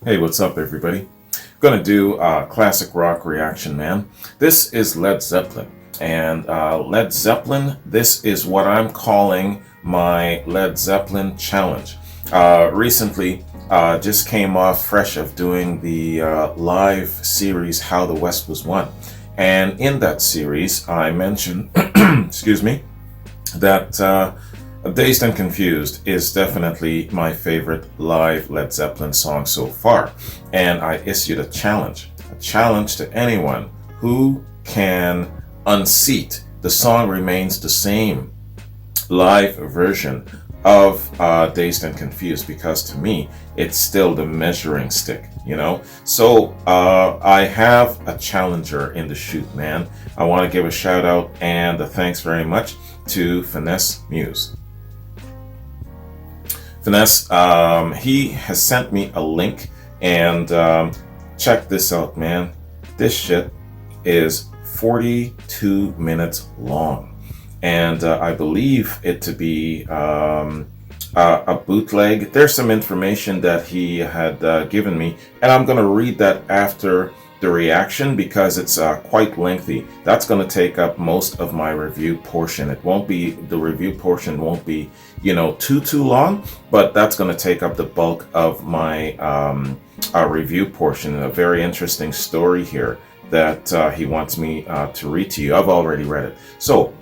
Hey, what's up, everybody? Gonna do a classic rock reaction, man. This is Led Zeppelin. And Led Zeppelin, this is what I'm calling my Led Zeppelin challenge. Recently, just came off fresh of doing the live series How the West Was Won. And in that series, I mentioned, excuse me, that Dazed and Confused is definitely my favorite live Led Zeppelin song so far. And I issued a challenge to anyone who can unseat the song remains the same live version of Dazed and Confused, because to me, it's still the measuring stick, you know? So I have a challenger in the chute, man. I want to give a shout out and a thanks very much to Finesse Muse. Finesse, he has sent me a link, and check this out, man. This shit is 42 minutes long, and I believe it to be a bootleg. There's some information that he had given me, and I'm gonna read that after the reaction because it's quite lengthy. That's going to take up most of my review portion. The review portion won't be, too long, but that's going to take up the bulk of my review portion. A very interesting story here that he wants me to read to you. I've already read it. So,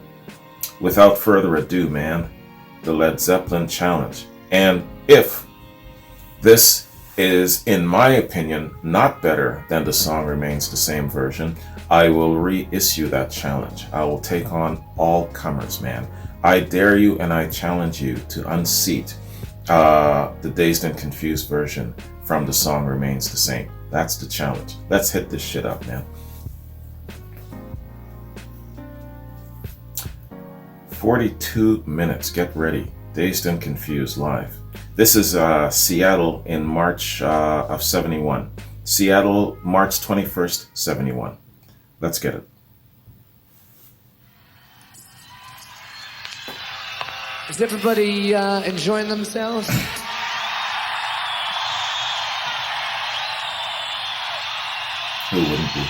without further ado, man, the Led Zeppelin challenge. And if this is, in my opinion, not better than the song remains the same version, I will reissue that challenge. I will take on all comers, man. I dare you and I challenge you to unseat the Dazed and Confused version from the song remains the same. That's the challenge. Let's hit this shit up, man. 42 minutes. Get ready. Dazed and Confused live. This is Seattle in March of 71. Seattle, March 21st, 71. Let's get it. Is everybody enjoying themselves? Who wouldn't be?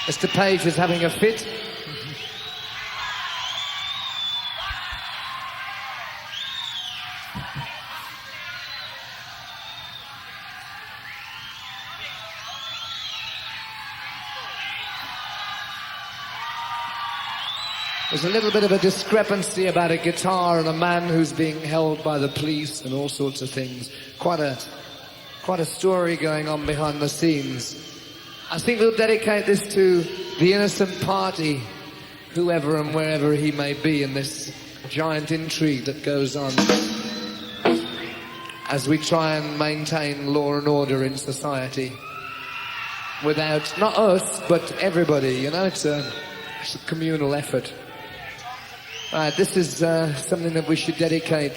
Mr. Page is having a fit. There's a little bit of a discrepancy about a guitar and a man who's being held by the police and all sorts of things. Quite a story going on behind the scenes. I think we'll dedicate this to the innocent party, whoever and wherever he may be, in this giant intrigue that goes on as we try and maintain law and order in society. Without, not us, but everybody, it's a communal effort. This is something that we should dedicate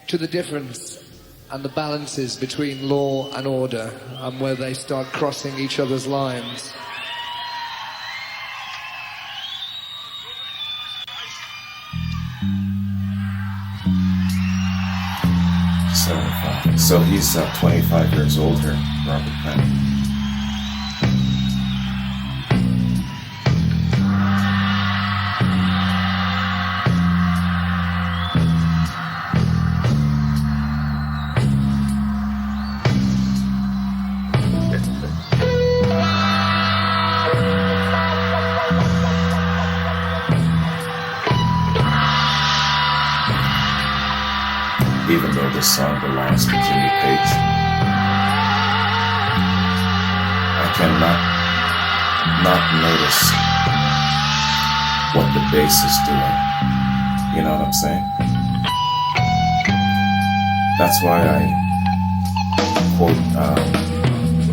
to the difference and the balances between law and order, and where they start crossing each other's lines. So he's 25 years old here, Robert Penn. Even though this song belongs to Jimmy Page, I cannot not notice what the bass is doing. You know what I'm saying? That's why I quote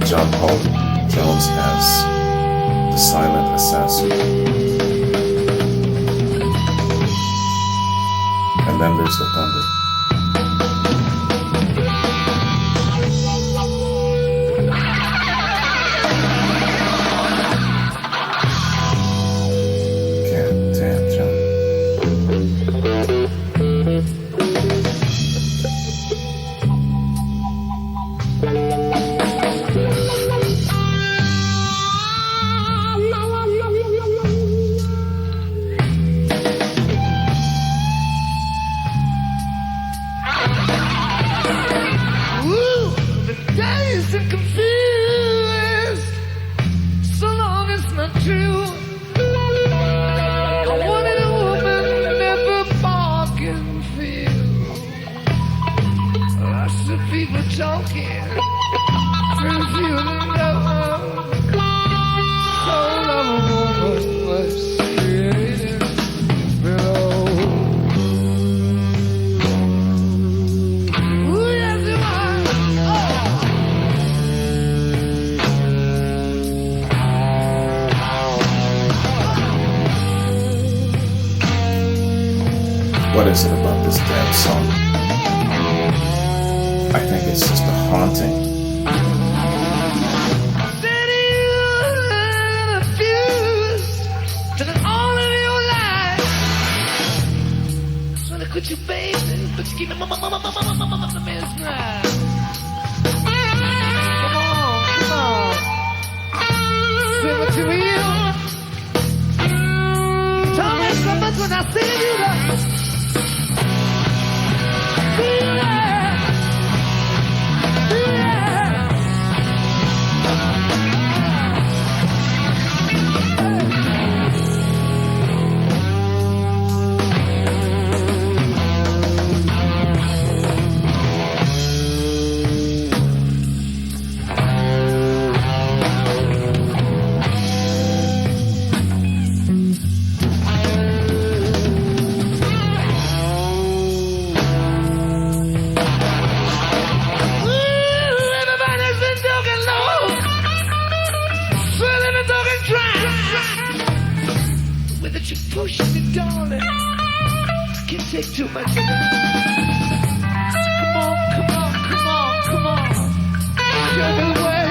John Paul Jones as the silent assassin. And then there's the thunder. is it about this damn song? I think it's just a haunting. Could you, baby? But you keep mesmerized. Come on. Say what you will. Tell me so much when I see you. Push me, darling. Can't take too much of it. Come on. Show me the way.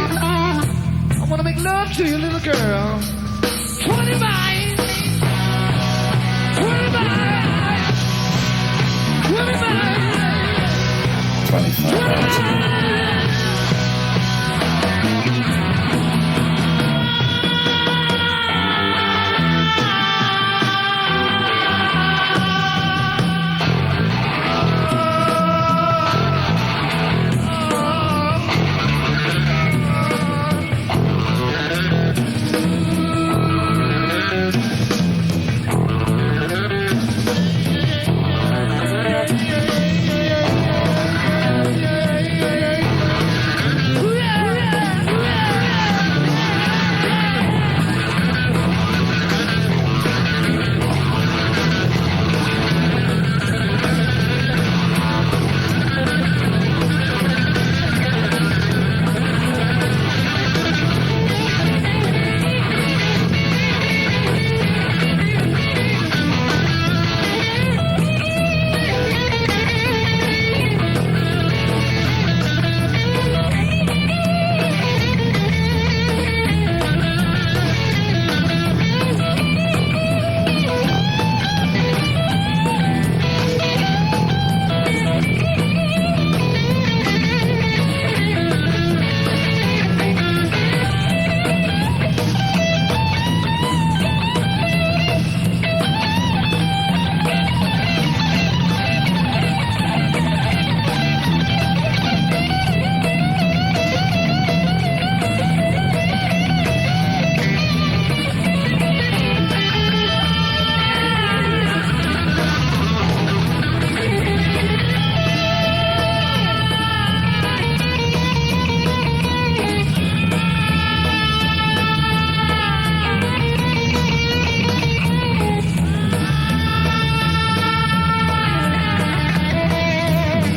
I wanna make love to you, little girl. 20 miles. 20 miles. 20 miles. 25 miles.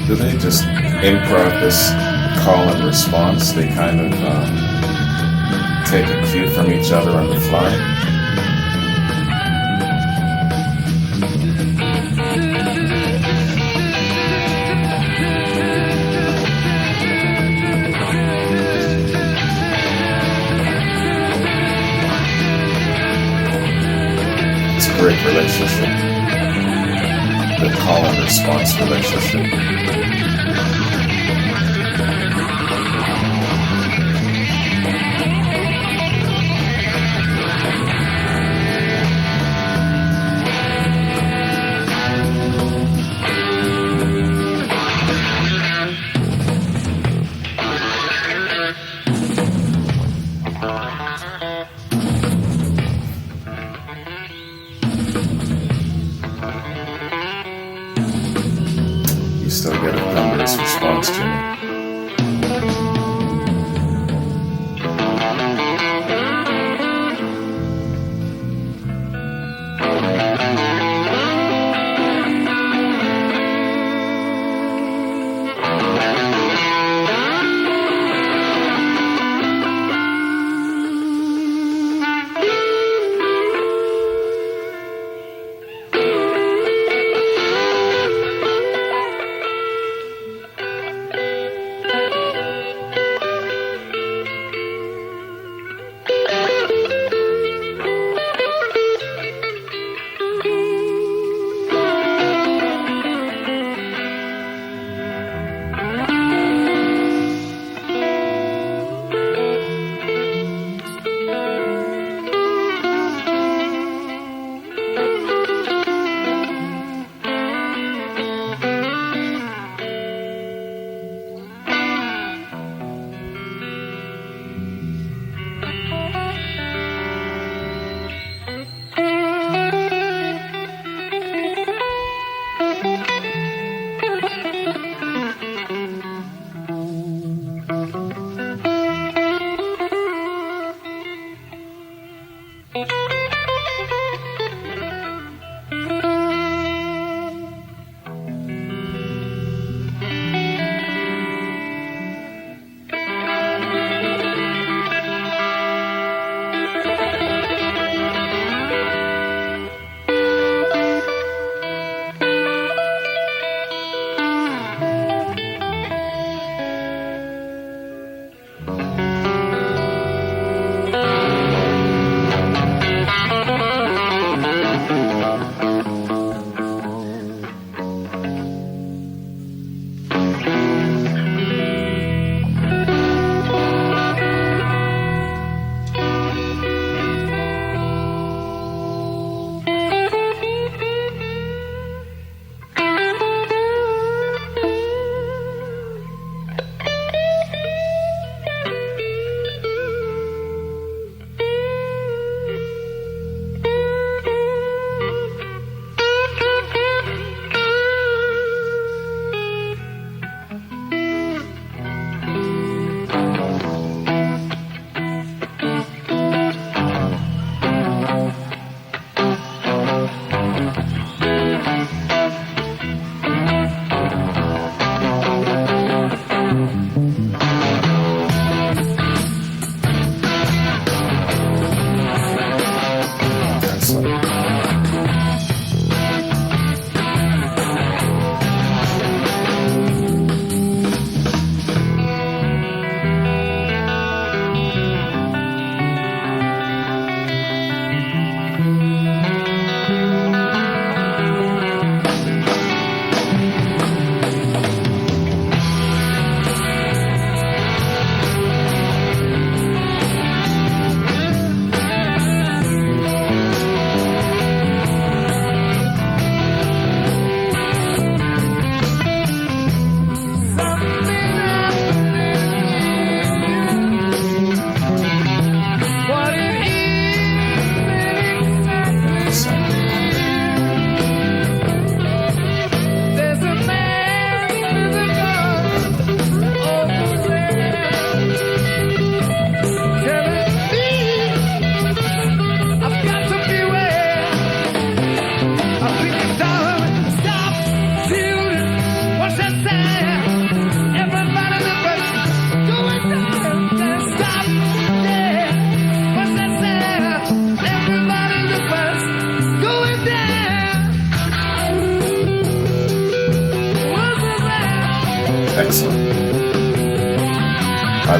Do they just improv this call and response? They kind of take a cue from each other on the fly? It's a great relationship. The call and response relationship. Still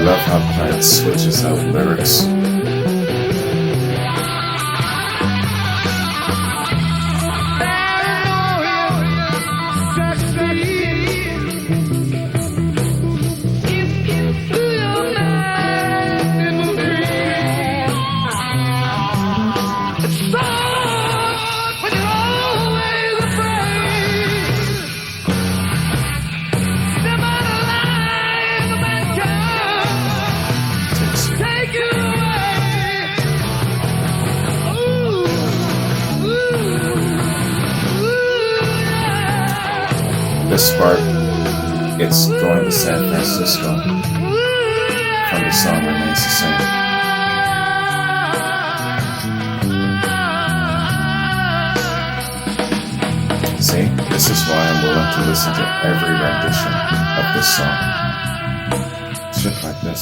love how Plant switches out lyrics. This part, it's going to San Francisco from the song Remains the Same. See, this is why I'm willing to listen to every rendition of this song. Shit like this.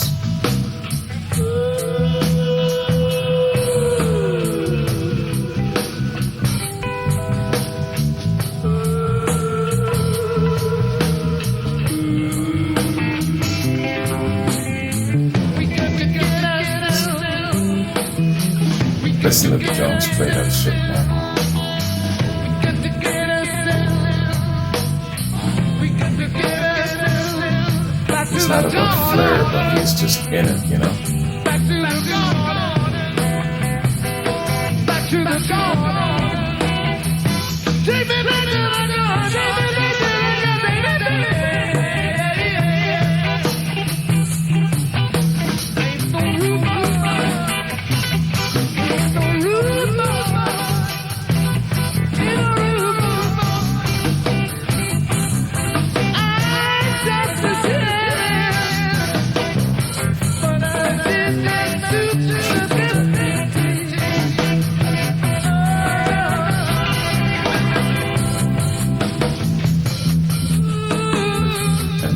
Listen to the Jones play that shit, man. It's not about flair, but he's just in it, you know?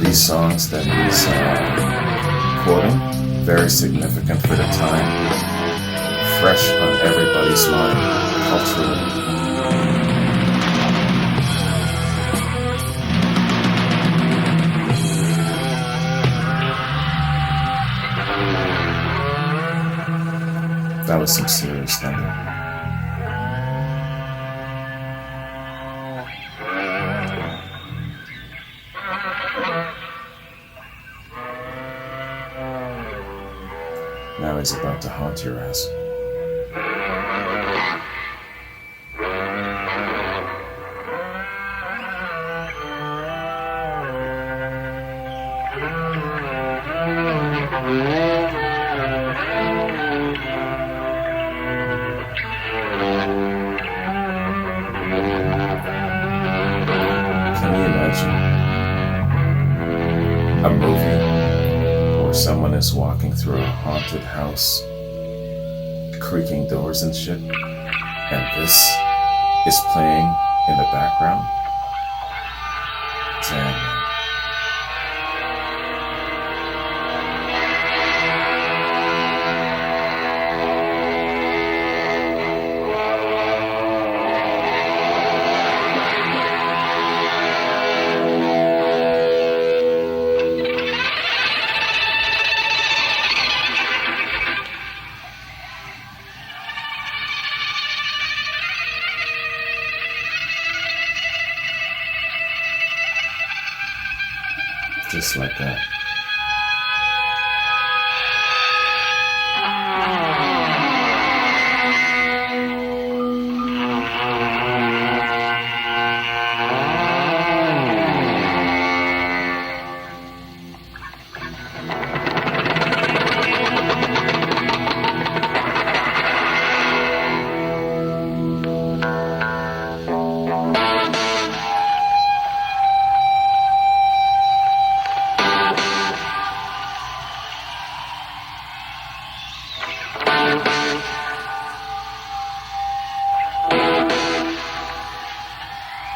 These songs that he's quoting, very significant for the time, fresh on everybody's mind culturally. That was some serious thunder. Now he's about to haunt your ass. Can you imagine a movie where someone is walking through a haunted house, creaking doors and shit, and this is playing in the background? Damn, man. Just like that.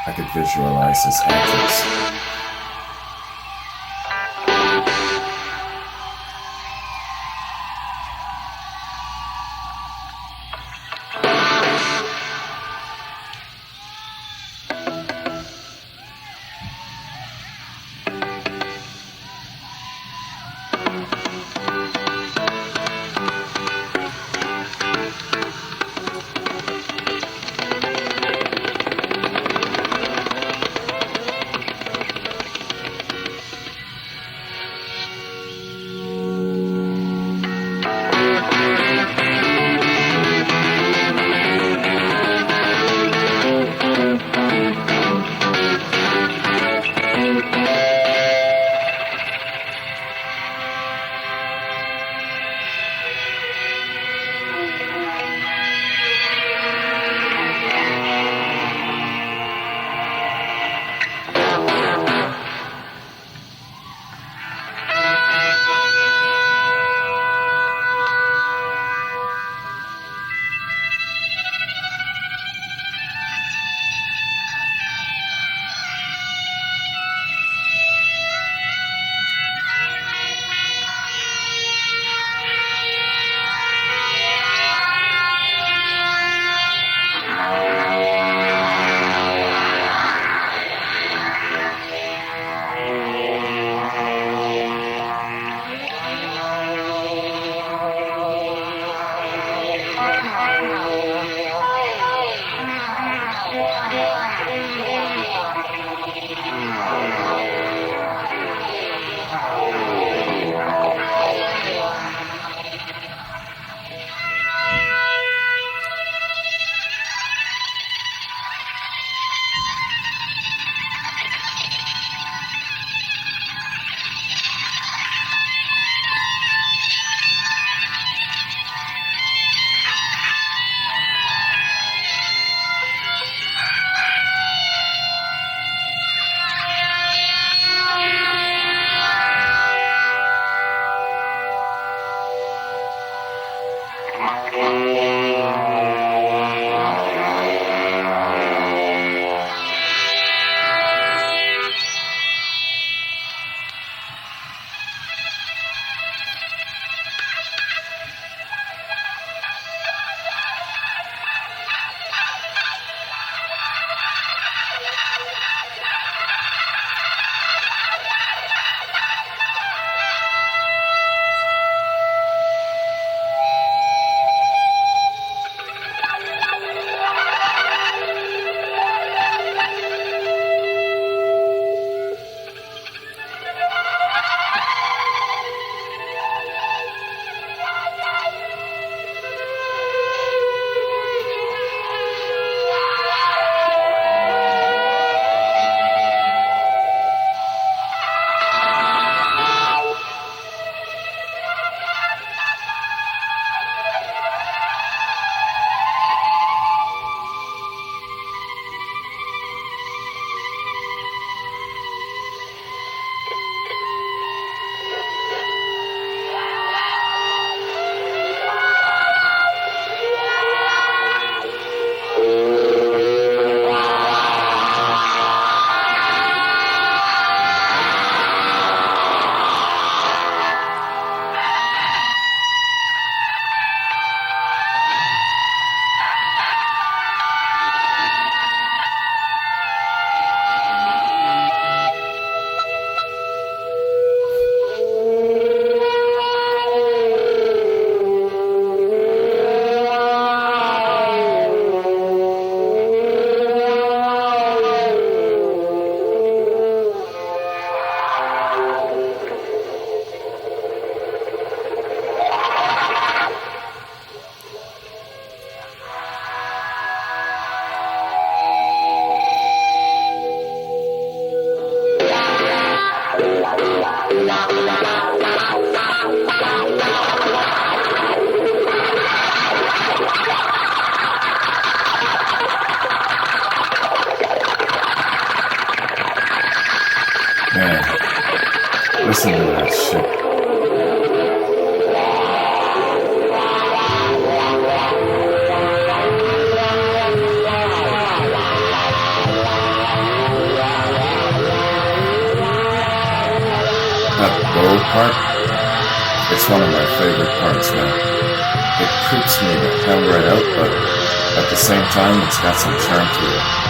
I could visualize his antics. Man, listen to that shit. That bow part, it's one of my favorite parts, man. It creeps me the hell right out, but at the same time, it's got some charm to it.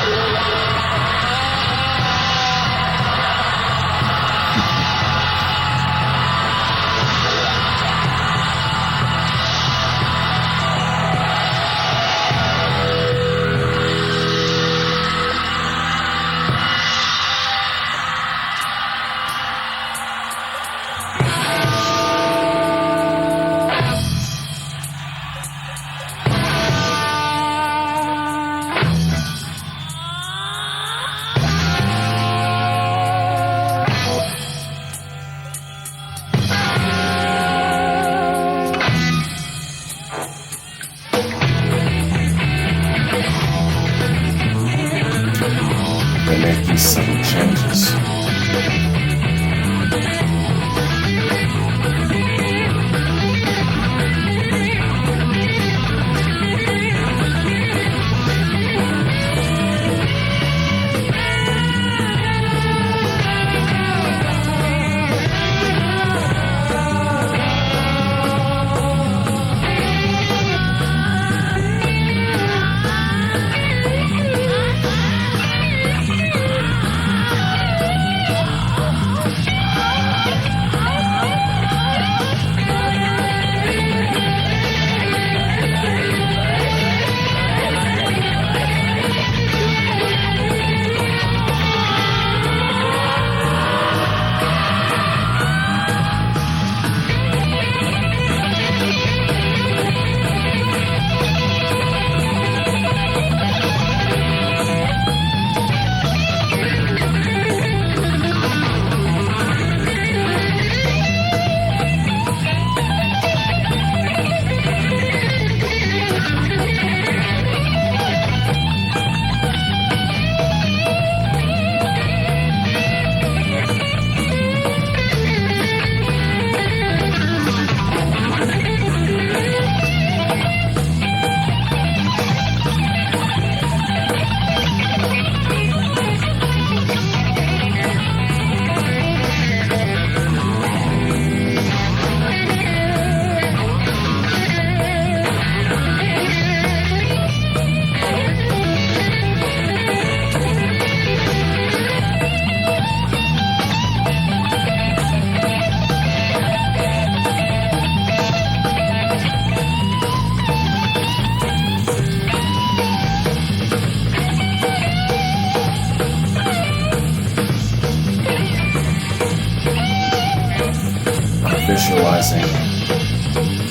visualizing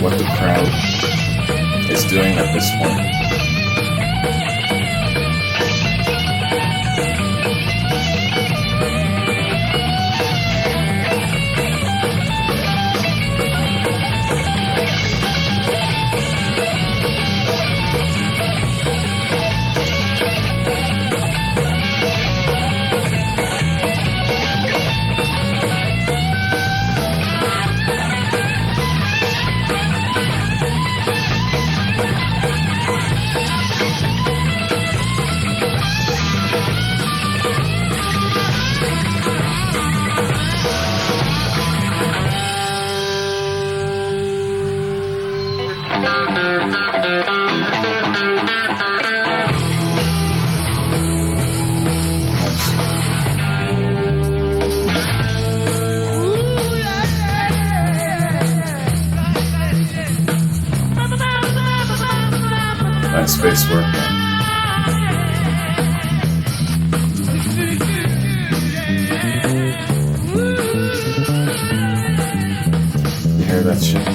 what the crowd is doing at this point. Nice bass work, man. You hear that shit?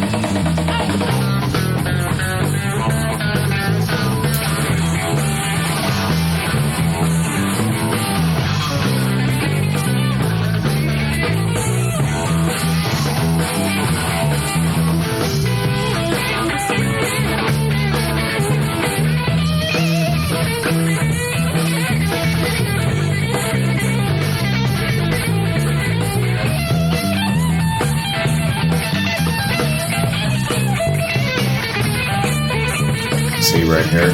See right here,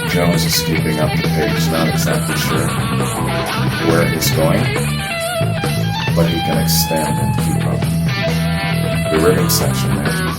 Jones is keeping up the pace, not exactly sure where he's going, but he can extend and keep up. The rhythm section there.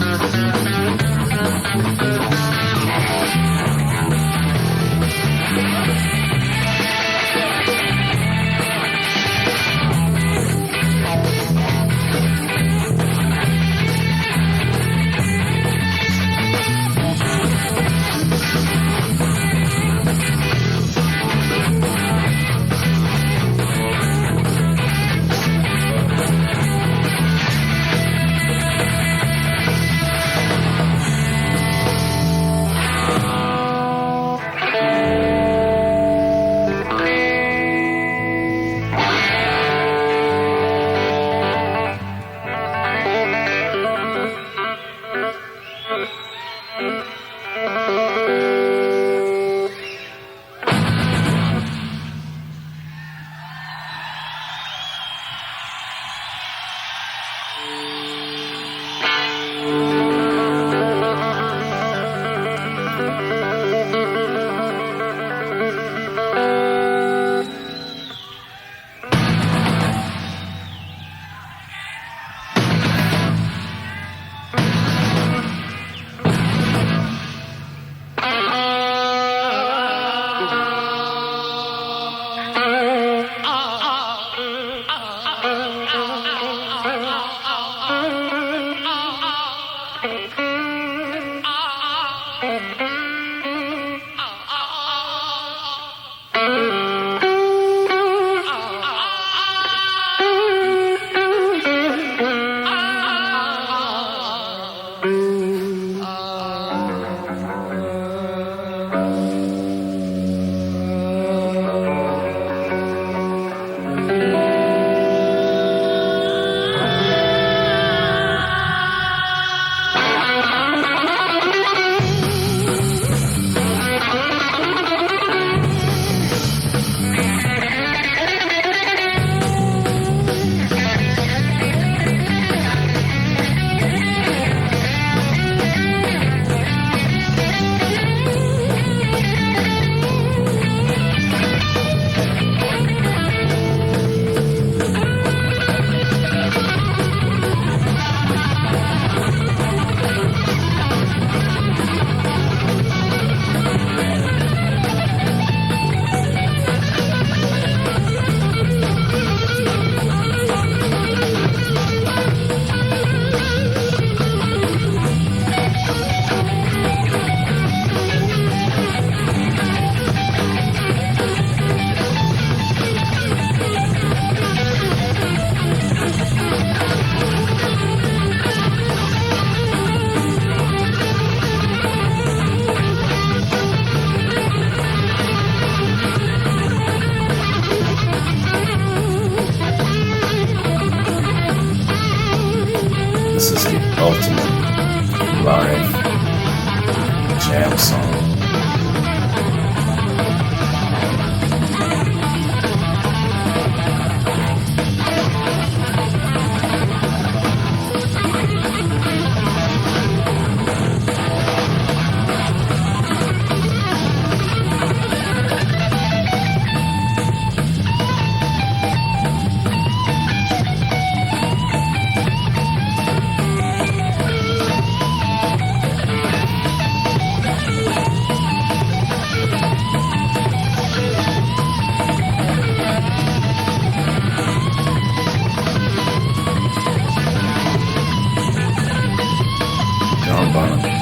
live jam song. John Bonham.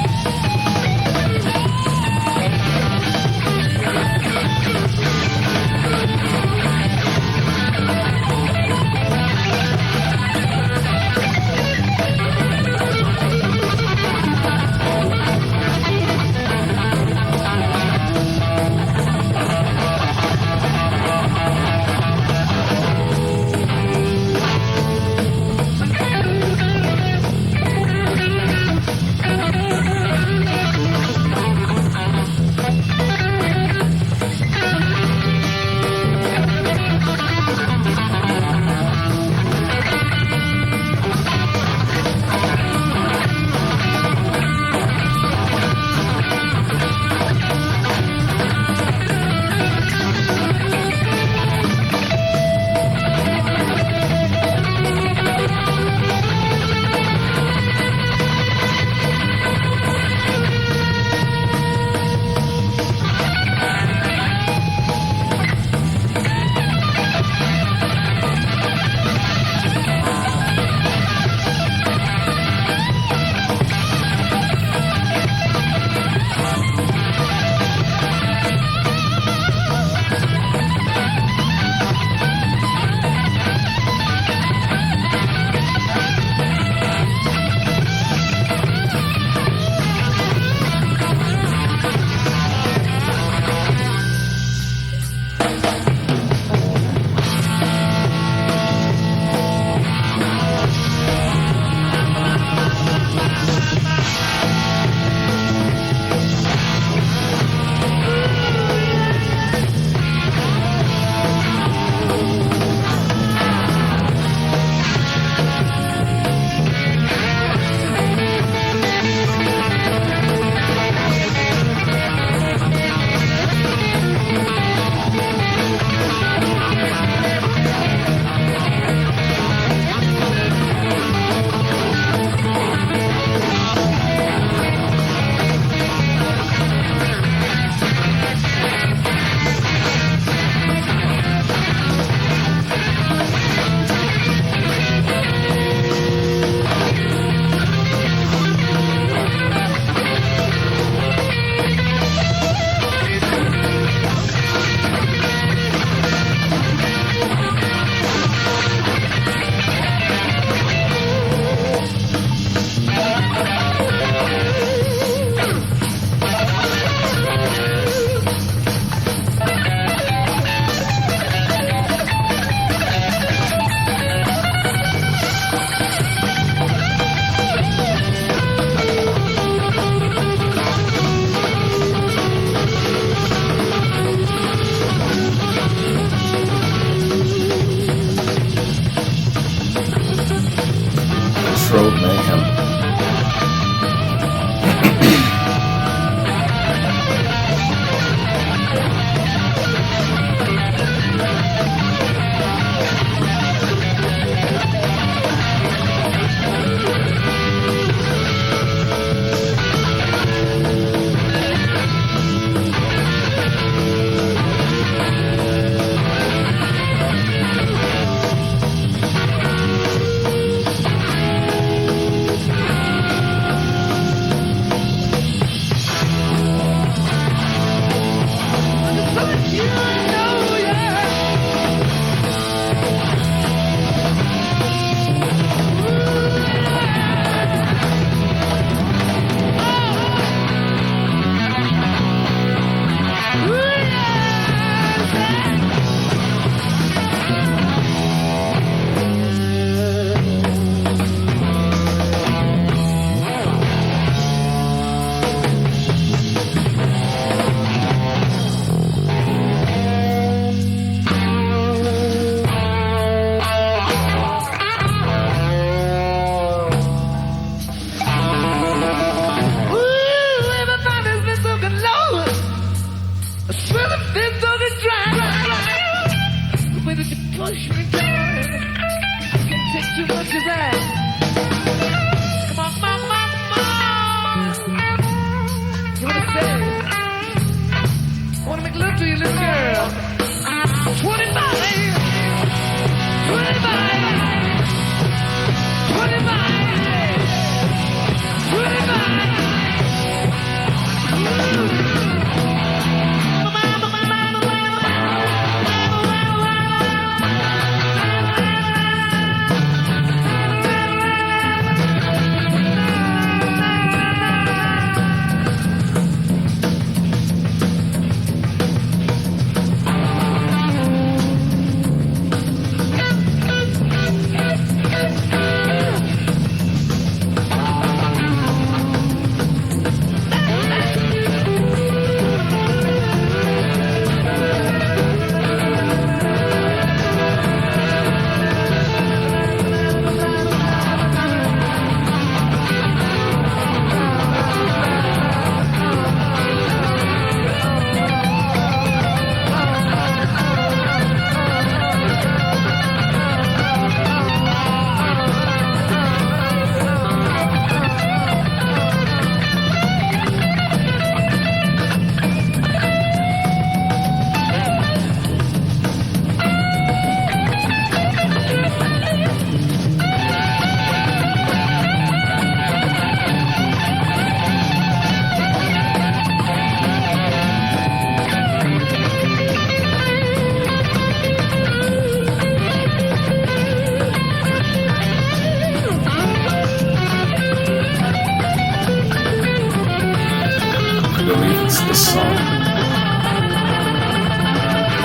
It's this song.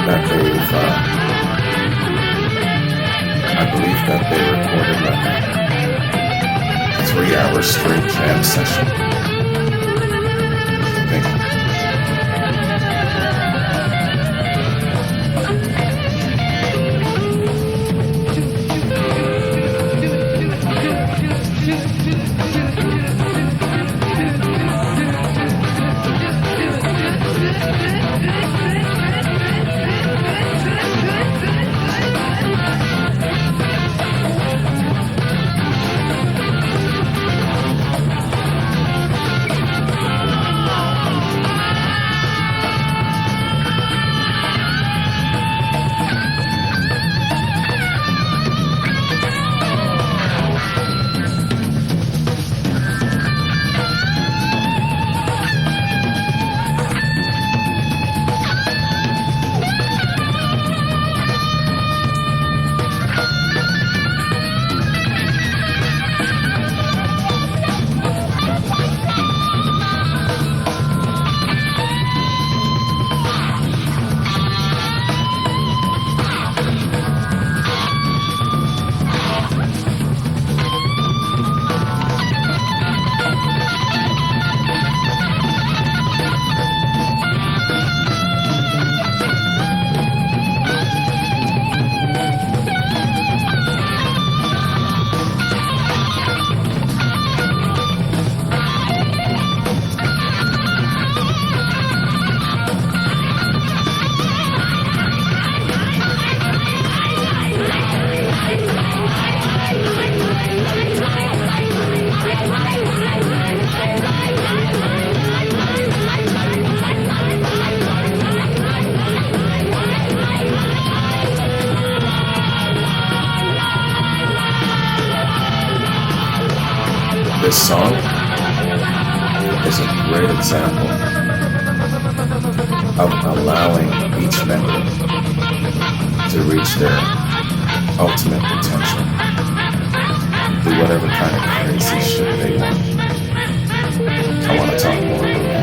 Back in '85. I believe that they recorded like a 3-hour straight jam session. I think. This song is a great example of allowing each member to reach their ultimate potential. Do whatever kind of crazy shit they want. I want to talk more about that.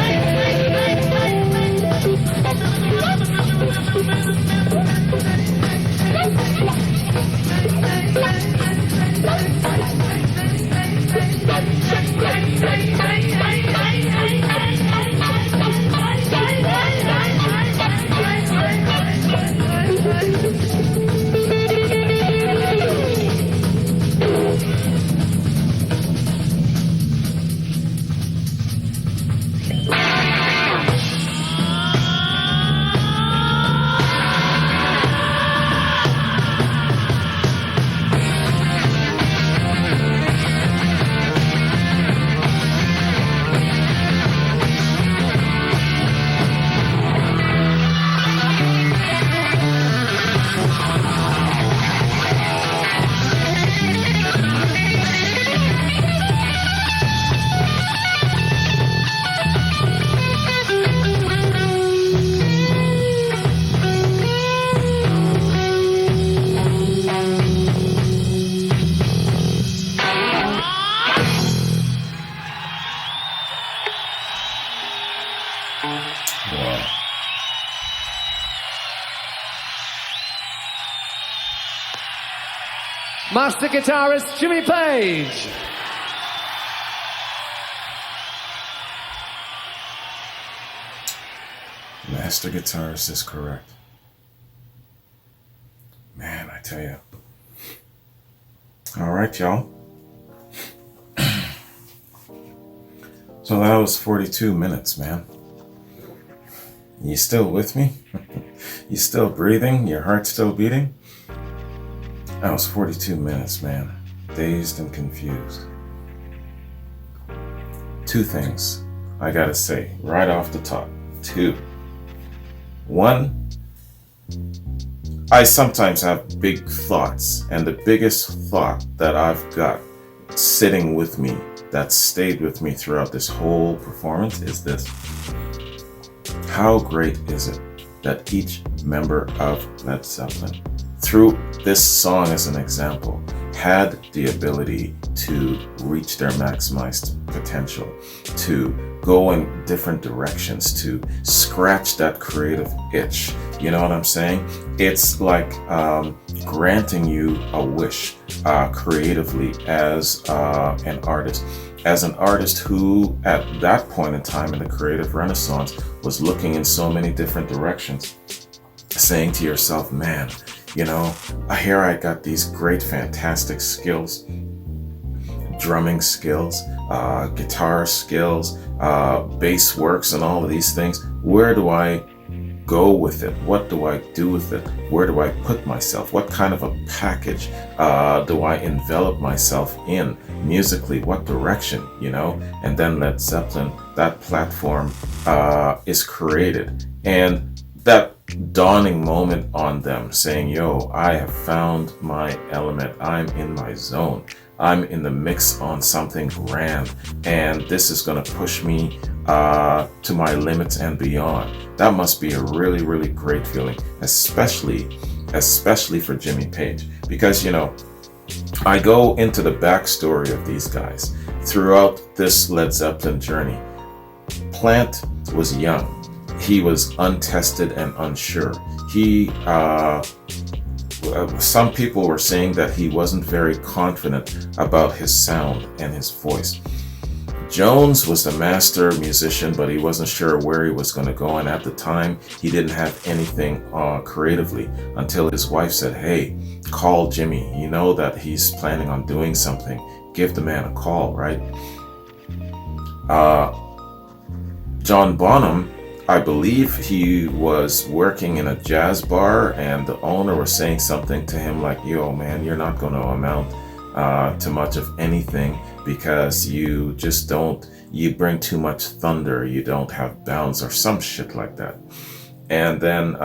Wow. Master guitarist Jimmy Page. Master guitarist is correct. Man, I tell you. All right, y'all. So that was 42 minutes, man. You still with me? You still breathing? Your heart still beating? That was 42 minutes, man. Dazed and confused. Two things I gotta say right off the top. Two. One, I sometimes have big thoughts, and the biggest thought that I've got sitting with me, that stayed with me throughout this whole performance, is this. How great is it that each member of Led Zeppelin, through this song as an example, had the ability to reach their maximized potential, to go in different directions, to scratch that creative itch. You know what I'm saying? It's like granting you a wish creatively as an artist. As an artist who, at that point in time in the creative renaissance, was looking in so many different directions, saying to yourself, man, you know, here I got these great, fantastic skills, drumming skills, guitar skills, bass works, and all of these things. Where do I go with it? What do I do with it? Where do I put myself? What kind of a package do I envelop myself in musically? What direction, you know? And then Led Zeppelin, that platform is created. And that dawning moment on them saying, yo, I have found my element. I'm in my zone. I'm in the mix on something grand, and this is going to push me to my limits and beyond. That must be a really, really great feeling, especially for Jimmy Page, because, you know, I go into the backstory of these guys throughout this Led Zeppelin journey. Plant was young. He was untested and unsure. Some people were saying that he wasn't very confident about his sound and his voice. Jones was the master musician, but he wasn't sure where he was going to go. And at the time, he didn't have anything creatively until his wife said, hey, call Jimmy. You know that he's planning on doing something. Give the man a call, right? John Bonham, I believe he was working in a jazz bar, and the owner was saying something to him like, yo, man, you're not going to amount to much of anything because you bring too much thunder, you don't have bounds or some shit like that. And then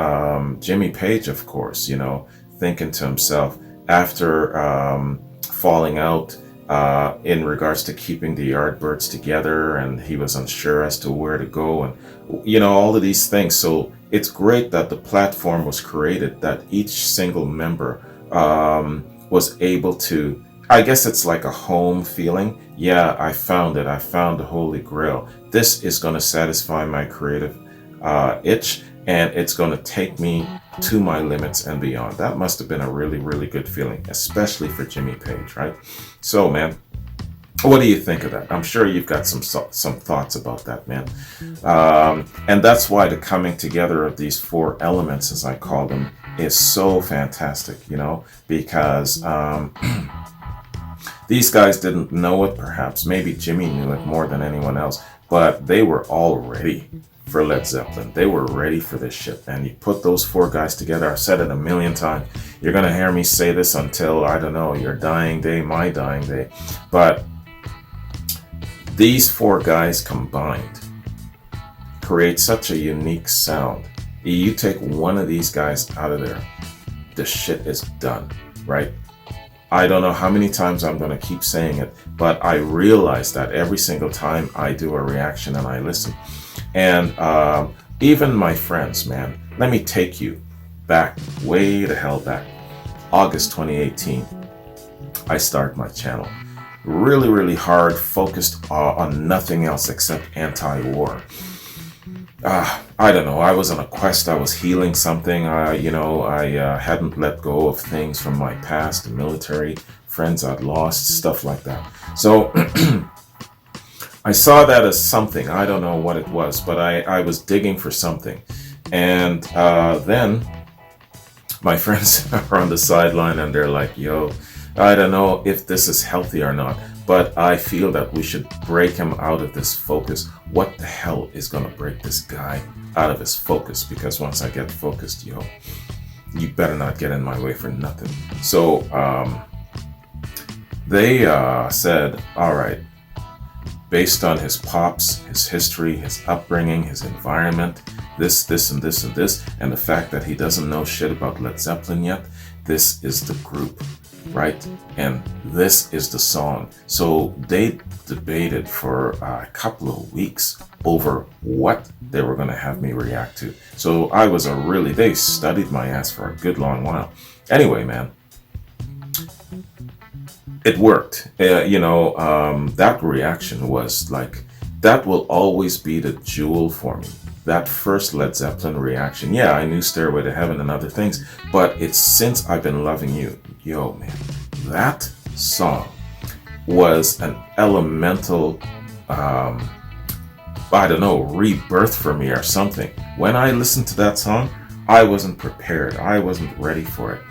Jimmy Page, of course, you know, thinking to himself after falling out in regards to keeping the Yardbirds together, and he was unsure as to where to go, and you know, all of these things. So it's great that the platform was created, that each single member was able to, I guess it's like a home feeling. Yeah, I found it. I found the Holy Grail. This is going to satisfy my creative itch, and it's going to take me to my limits and beyond. That must have been a really, really good feeling, especially for Jimmy Page, right? So, man, what do you think of that? I'm sure you've got some thoughts about that, man. And that's why the coming together of these four elements, as I call them, is so fantastic, you know, because these guys didn't know it, perhaps. Maybe Jimmy knew it more than anyone else, but they were all ready for Led Zeppelin. They were ready for this shit, and you put those four guys together. I've said it a million times. You're going to hear me say this until, I don't know, your dying day, my dying day. But these four guys combined create such a unique sound. You take one of these guys out of there, the shit is done, right? I don't know how many times I'm going to keep saying it, but I realize that every single time I do a reaction and I listen. And even my friends, man, let me take you back, way the hell back. August 2018, I start my channel. Really, really hard, focused on nothing else except anti-war. I don't know, I was on a quest, I was healing something, I hadn't let go of things from my past, the military, friends I'd lost, stuff like that. So I saw that as something. I don't know what it was, but I was digging for something. And then my friends are on the sideline and they're like, yo, I don't know if this is healthy or not, but I feel that we should break him out of this focus. What the hell is going to break this guy out of his focus? Because once I get focused, yo, you better not get in my way for nothing. So they said, all right, based on his pops, his history, his upbringing, his environment, this, and this, and this, and the fact that he doesn't know shit about Led Zeppelin yet, this is the group, right? And this is the song. So they debated for a couple of weeks over what they were going to have me react to. So they studied my ass for a good long while. Anyway, man, it worked. That reaction was like, that will always be the jewel for me. That first Led Zeppelin reaction. Yeah, I knew Stairway to Heaven and other things, but it's Since I've Been Loving You. Yo, man, that song was an elemental, I don't know, rebirth for me or something. When I listened to that song, I wasn't prepared. I wasn't ready for it.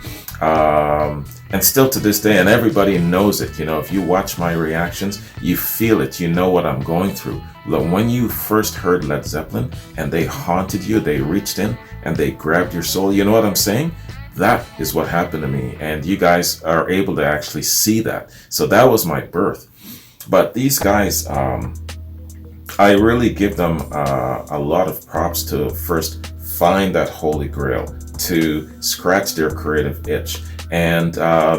And still to this day, and everybody knows it, if you watch my reactions, you feel it, you know what I'm going through. When you first heard Led Zeppelin and they haunted you, they reached in and they grabbed your soul, you know what I'm saying? That is what happened to me, and you guys are able to actually see that. So that was my birth. But these guys, I really give them a lot of props to first find that holy grail, to scratch their creative itch. And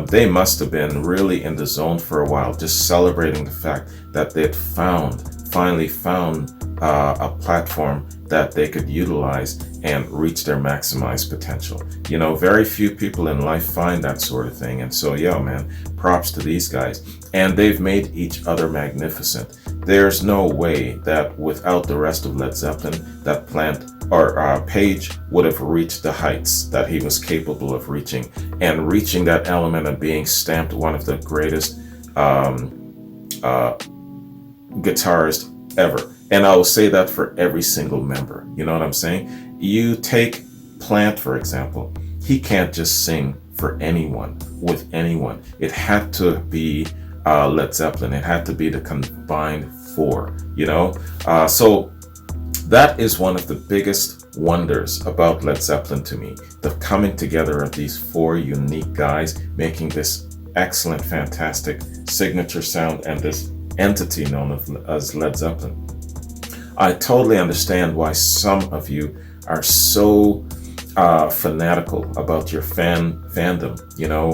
they must have been really in the zone for a while, just celebrating the fact that they'd finally found a platform that they could utilize and reach their maximized potential. Very few people in life find that sort of thing. And so, man, props to these guys. And they've made each other magnificent. There's no way that without the rest of Led Zeppelin, that Page would have reached the heights that he was capable of reaching, and reaching that element of being stamped one of the greatest guitarists ever. And I will say that for every single member. You know what I'm saying? You take Plant, for example. He can't just sing for anyone, with anyone. It had to be Led Zeppelin. It had to be the combined four, So that is one of the biggest wonders about Led Zeppelin to me. The coming together of these four unique guys, making this excellent, fantastic signature sound and this entity known as Led Zeppelin. I totally understand why some of you are so fanatical about your fandom,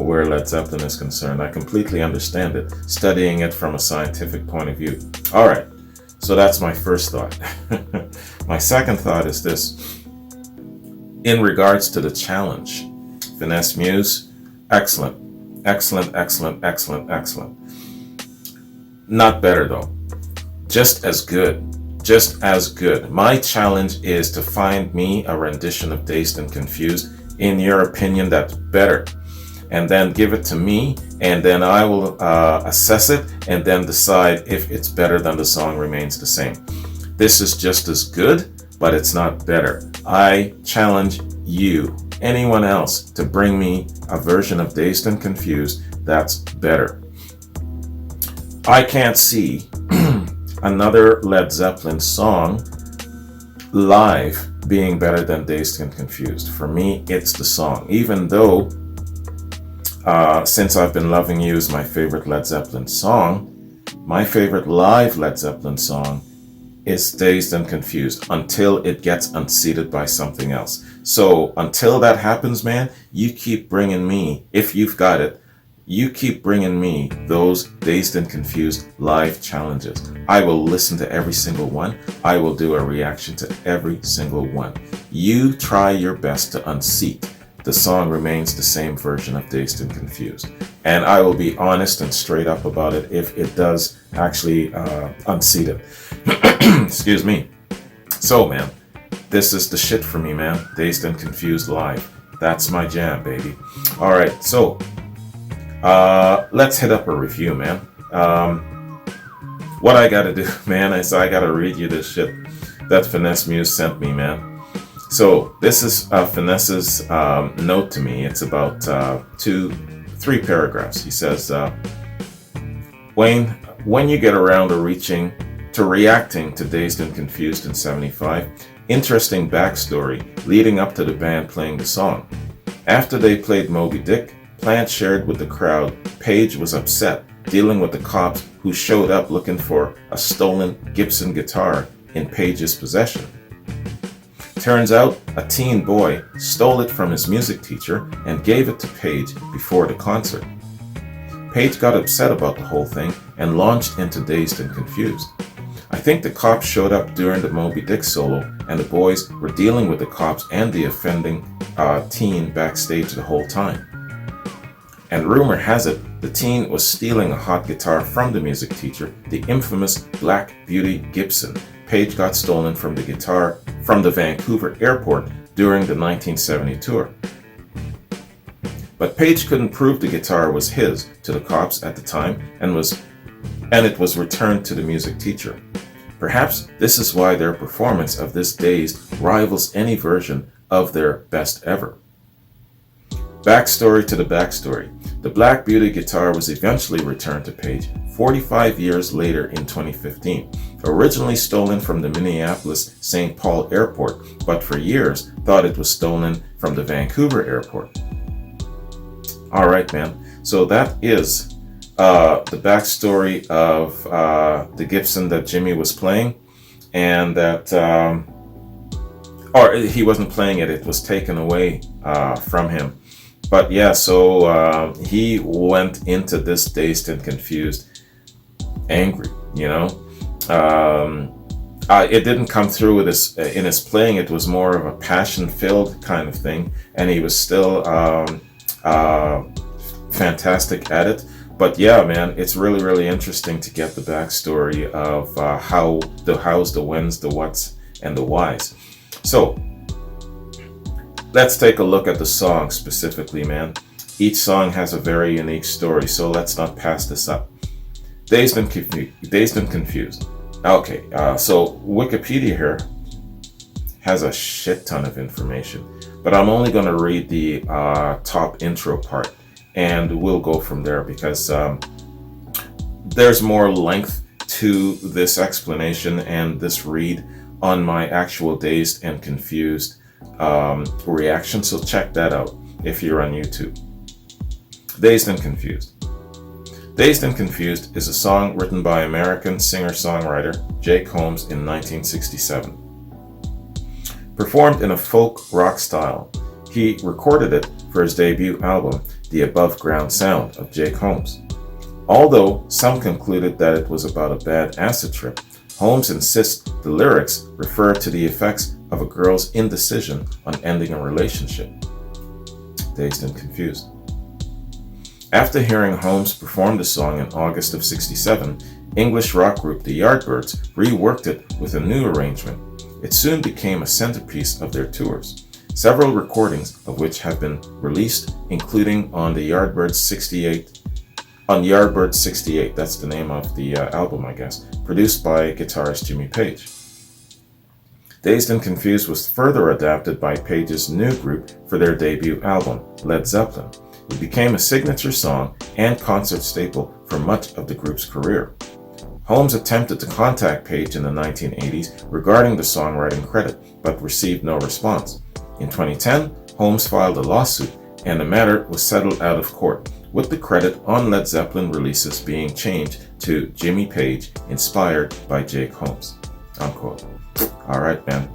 where Led Zeppelin is concerned. I completely understand it, studying it from a scientific point of view. All right, so that's my first thought. My second thought is this. In regards to the challenge, Finesse Muse, excellent. Not better though, just as good. My challenge is to find me a rendition of Dazed and Confused, in your opinion, that's better. And then give it to me, and then I will assess it, and then decide if it's better than the song remains the same. This is just as good, but it's not better. I challenge you, anyone else, to bring me a version of Dazed and Confused that's better. I can't see another Led Zeppelin song live being better than Dazed and Confused. For me, it's the song. Even though Since I've Been Loving You is my favorite Led Zeppelin song, my favorite live Led Zeppelin song is Dazed and Confused until it gets unseated by something else. So until that happens, man, you keep bringing me, if you've got it, you keep bringing me those Dazed and Confused live challenges. I will listen to every single one. I will do a reaction to every single one. You try your best to unseat the song remains the same version of Dazed and Confused. And I will be honest and straight up about it if it does actually unseat it. Excuse me. So, man, this is the shit for me, man. Dazed and Confused live. That's my jam, baby. All right, so let's hit up a review, man. What I gotta do, man, is I gotta read you this shit that Finesse Muse sent me, man. So this is Finesse's note to me. It's about 3 paragraphs. He says, Wayne, when you get around to reacting to Dazed and Confused in 75, interesting backstory leading up to the band playing the song. After they played Moby Dick, Plant shared with the crowd Page was upset dealing with the cops who showed up looking for a stolen Gibson guitar in Page's possession. Turns out a teen boy stole it from his music teacher and gave it to Page before the concert. Page got upset about the whole thing and launched into Dazed and Confused. I think the cops showed up during the Moby Dick solo, and the boys were dealing with the cops and the offending teen backstage the whole time. And rumor has it The teen was stealing a hot guitar from the music teacher, the infamous Black Beauty Gibson. Page got stolen from the Vancouver airport during the 1970 tour. But Page couldn't prove the guitar was his to the cops at the time, and it was returned to the music teacher. Perhaps this is why their performance of this Dazed rivals any version of their best ever. Backstory to the backstory. The Black Beauty guitar was eventually returned to Page 45 years later in 2015, originally stolen from the Minneapolis St. Paul airport, but for years thought it was stolen from the Vancouver airport. Alright, man, so that is the backstory of the Gibson that Jimmy was playing, and that, or he wasn't playing it, it was taken away from him. But yeah, so he went into this Dazed and Confused angry, you know. It didn't come through with in his playing. It was more of a passion-filled kind of thing, and he was still fantastic at it. But yeah, man, it's really, really interesting to get the backstory of how the hows, the whens, the whats, and the whys. So let's take a look at the song specifically, man. Each song has a very unique story, so let's not pass this up. Dazed and Confused. Okay, so Wikipedia here has a shit ton of information, but I'm only going to read the top intro part, and we'll go from there, because there's more length to this explanation and this read on my actual Dazed and Confused reaction, so check that out if you're on YouTube. Dazed and Confused. Dazed and Confused is a song written by American singer-songwriter Jake Holmes in 1967. Performed in a folk rock style, he recorded it for his debut album, The Above Ground Sound of Jake Holmes. Although some concluded that it was about a bad acid trip, Holmes insists the lyrics refer to the effects of a girl's indecision on ending a relationship. Dazed and Confused. After hearing Holmes perform the song in August of '67, English rock group The Yardbirds reworked it with a new arrangement. It soon became a centerpiece of their tours, several recordings of which have been released, including on the Yardbirds 68, that's the name of the album, I guess, produced by guitarist Jimmy Page. Dazed and Confused was further adapted by Page's new group for their debut album, Led Zeppelin. It became a signature song and concert staple for much of the group's career. Holmes attempted to contact Page in the 1980s regarding the songwriting credit, but received no response. In 2010, Holmes filed a lawsuit, and the matter was settled out of court, with the credit on Led Zeppelin releases being changed to Jimmy Page, inspired by Jake Holmes. Unquote. Alright, man.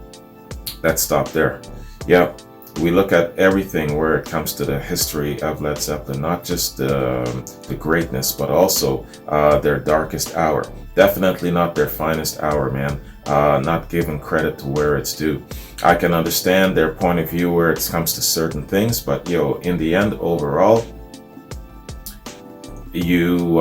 Let's stop there. Yeah, we look at everything where it comes to the history of Led Zeppelin, not just the greatness, but also their darkest hour. Definitely not their finest hour, man. Not giving credit to where it's due. I can understand their point of view where it comes to certain things, but in the end, overall, you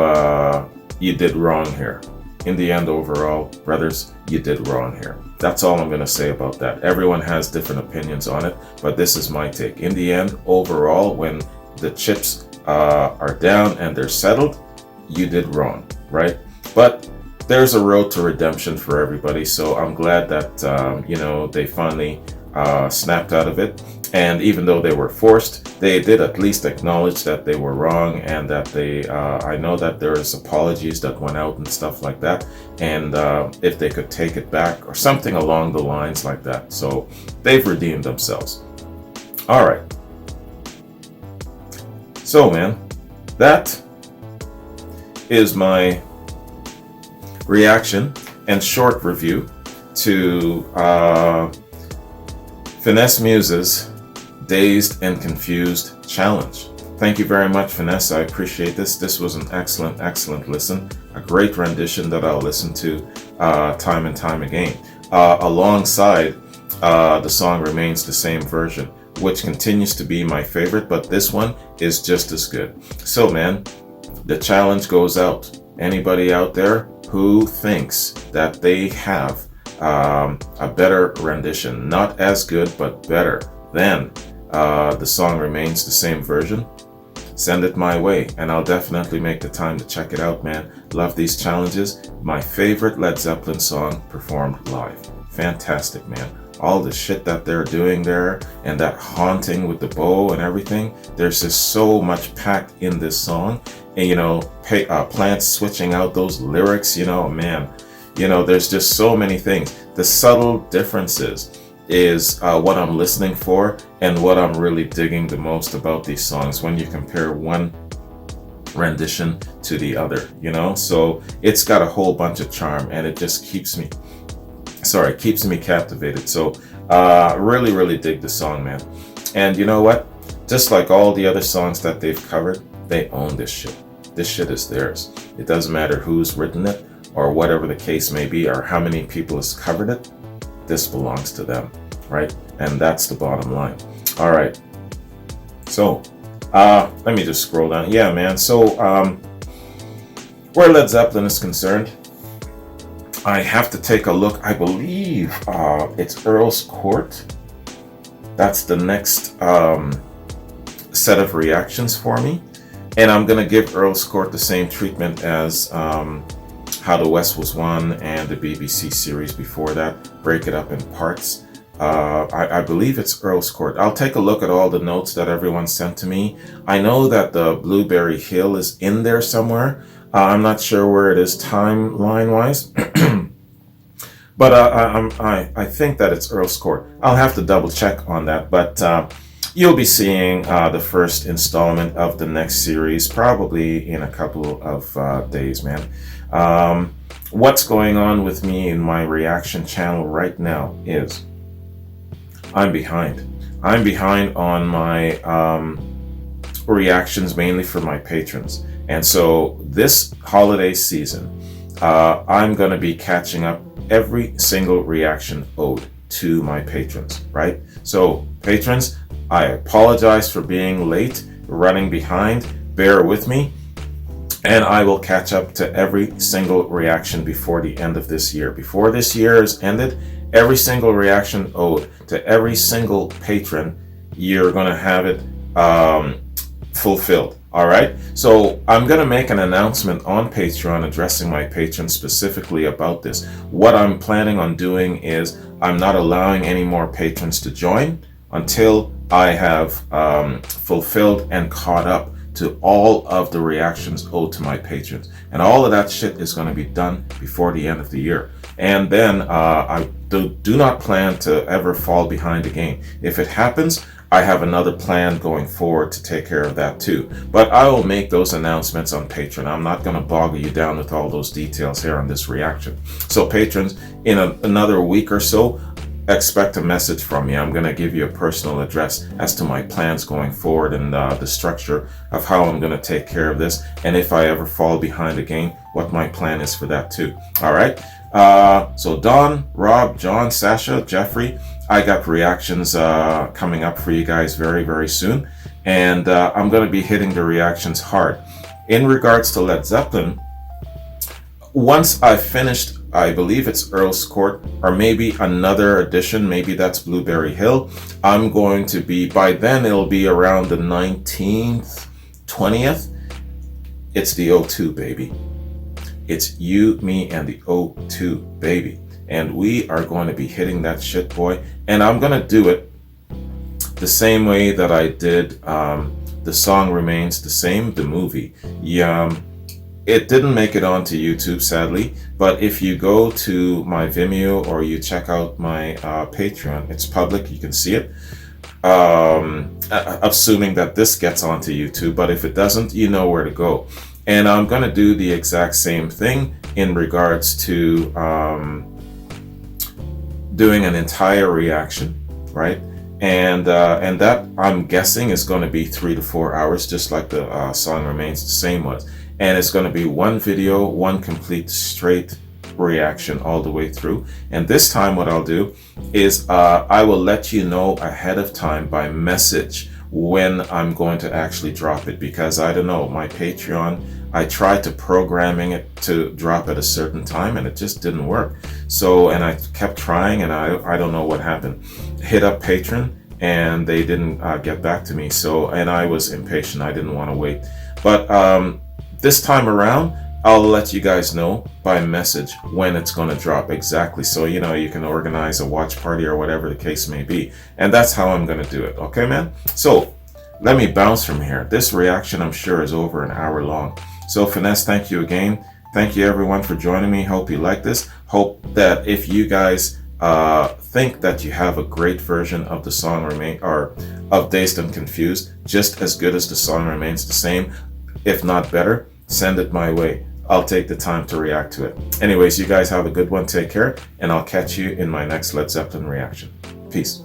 did wrong here. In the end, overall, brothers, you did wrong here. That's all I'm going to say about that. Everyone has different opinions on it, but this is my take. In the end, overall, when the chips are down and they're settled, you did wrong, right? But there's a road to redemption for everybody, so I'm glad that they finally snapped out of it. And even though they were forced, they did at least acknowledge that they were wrong, and that I know that there's apologies that went out and stuff like that, and if they could take it back or something along the lines like that. So they've redeemed themselves. All right. So, man, that is my reaction and short review to Finesse Muse's Dazed and Confused challenge. Thank you very much, Finesse. I appreciate this. This was an excellent listen. A great rendition that I'll listen to time and time again. Alongside the song Remains the Same version, which continues to be my favorite, but this one is just as good. So, man, the challenge goes out. Anybody out there who thinks that they have a better rendition, not as good but better than The Song Remains the Same version, send it my way and I'll definitely make the time to check it out, man. Love these challenges. My favorite Led Zeppelin song performed live. Fantastic, man. All the shit that they're doing there and that haunting with the bow and everything, there's just so much packed in this song. And you know, Plants switching out those lyrics, you know, man, you know, there's just so many things. The subtle differences is what I'm listening for and what I'm really digging the most about these songs when you compare one rendition to the other, you know. So it's got a whole bunch of charm and it just keeps me captivated. So really dig the song, man. And you know what, just like all the other songs that they've covered, they own this shit. This shit is theirs. It doesn't matter who's written it or whatever the case may be or how many people has covered it. This belongs to them, right? And that's the bottom line. All right. So, let me just scroll down. Yeah, man. So, where Led Zeppelin is concerned, I have to take a look. I believe it's Earl's Court. That's the next set of reactions for me. And I'm going to give Earl's Court the same treatment as How the West Was Won and the BBC series before that. Break it up in parts. I believe it's Earl's Court. I'll take a look at all the notes that everyone sent to me. I know that the Blueberry Hill is in there somewhere. I'm not sure where it is timeline-wise. But I think that it's Earl's Court. I'll have to double check on that. But you'll be seeing the first installment of the next series probably in a couple of days, man. What's going on with me in my reaction channel right now is I'm behind. I'm behind on my reactions, mainly for my patrons. And so this holiday season, I'm going to be catching up every single reaction owed to my patrons, right? So patrons, I apologize for being late, running behind, bear with me, and I will catch up to every single reaction before the end of this year. Before this year is ended, every single reaction owed to every single patron, you're going to have it fulfilled. All right. So I'm going to make an announcement on Patreon addressing my patrons specifically about this. What I'm planning on doing is I'm not allowing any more patrons to join until I have fulfilled and caught up to all of the reactions owed to my patrons. And all of that shit is going to be done before the end of the year. And then I do not plan to ever fall behind again. If it happens, I have another plan going forward to take care of that too. But I will make those announcements on Patreon. I'm not going to bog you down with all those details here on this reaction. So patrons, in another week or so, expect a message from me. I'm going to give you a personal address as to my plans going forward and the structure of how I'm going to take care of this. And if I ever fall behind again, what my plan is for that too. All right. So Don, Rob, John, Sasha, Jeffrey, I got reactions coming up for you guys very, very soon. And I'm going to be hitting the reactions hard. In regards to Led Zeppelin, once I've finished, I believe it's Earl's Court, or maybe another edition, maybe that's Blueberry Hill, I'm going to be, by then it'll be around the 19th, 20th. It's the O2, baby. It's you, me, and the O2, baby. And we are going to be hitting that shit, boy. And I'm going to do it the same way that I did The Song Remains the Same, the movie. It didn't make it onto YouTube, sadly. But if you go to my Vimeo or you check out my Patreon, it's public. You can see it. Assuming that this gets onto YouTube. But if it doesn't, you know where to go. And I'm going to do the exact same thing in regards to doing an entire reaction, right? And that, I'm guessing, is going to be 3 to 4 hours, just like the Song Remains the Same was. And it's going to be one video, one complete straight reaction all the way through. And this time what I'll do is I will let you know ahead of time by message when I'm going to actually drop it, because I don't know, my Patreon, I tried to programming it to drop at a certain time and it just didn't work. So, and I kept trying and I don't know what happened. Hit up Patreon and they didn't get back to me. So, and I was impatient. I didn't want to wait. But this time around, I'll let you guys know by message when it's going to drop exactly. So, you know, you can organize a watch party or whatever the case may be. And that's how I'm going to do it. Okay, man? So let me bounce from here. This reaction, I'm sure, is over an hour long. So Finesse, thank you again. Thank you everyone for joining me. Hope you like this. Hope that if you guys think that you have a great version of the song of Dazed and Confused, just as good as the song remains the same, if not better, send it my way. I'll take the time to react to it. Anyways, you guys have a good one. Take care, and I'll catch you in my next Led Zeppelin reaction. Peace.